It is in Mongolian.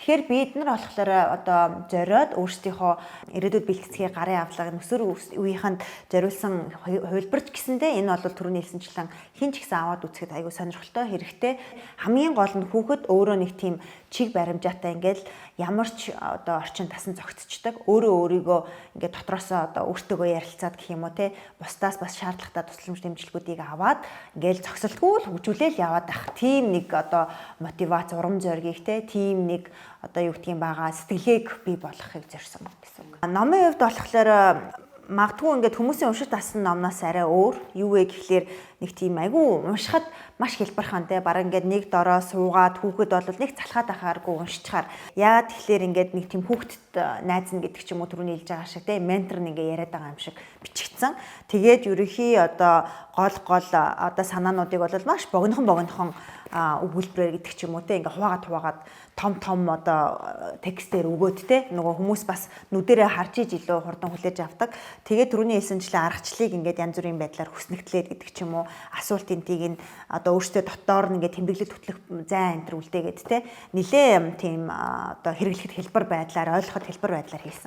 Тэгэхээр бид нар болохоор одоо зориод өөрсдийнхөө ирээдүйд бэлтгэцгээ гарын авлага нөхцөл үеийнхэнд зориулсан хувилбарч гэсэндээ энэ бол түрүүний хэлсэнчлэн хин ч гэсэн аваад үзэхэд айгүй сонирхолтой хэрэгтэй. Хамгийн гол нь хүүхэд өөрөө нэг тийм чиг баримжаатай ингээл ямар ч одоо орчин тасан зогцчдаг. Өөрөө өөрийгөө ингээд дотроосоо одоо өөртөөгөө ярилцаад гэх юм уу те бусдаас бас шаардлагатай тусламж дэмжлэгүүдийг аваад ингээл зогсолтгүй л хөгжүүлээл яваад ах. Тим нэг одоо мотивац урам зориг те тим нэг одоо юу гэдгийг байгаа сэтгэлгээг бий болгохыг зорьсон гэсэн үг. Номын хувьд болохоор магадгүй ингээд хүмүүсийн уншиж тассан номноос арай өөр. Юу вэ гэхлээр нэг тийм айгүй уншихад маш хэлбэрхан те бараг ингээд нэг дороо суугаад хүүхэд бол нэг залхаад ахааргүй уншчихаар. Яагаад тэгэхээр ингээд нэг тийм хүүхдэд найзна гэдэг ч юм уу түрүүний хэлж байгаа шиг те ментор нэг яриад байгаа юм шиг бичигдсэн. Тэгээд ерөнхий одоо гол одоо санаануудыг бол маш богинохон өгүүлбэрээр гэдэг ч юм уу те ингээ хуваагаад том одоо текстээр өгөөд те нөгөө хүмүүс бас нүдэрээ харж иж илүү хурдан хүлээж авдаг. Тэгээд түрүүний хэлсэнчлэн аргачлалыг ингээд янз бүрийн байдлаар хүснэгтлээд гэдэг ч юм уу асуултын тийг нь одоо өөртөө дотоор нь ингээд тэмдэглэж хөтлөх зай энэ төр үлдээгээд те нилээ тийм одоо хэрэглэхэд хэлбэр байдлаар ойлгоход хэлбэр байдлаар хийсэн.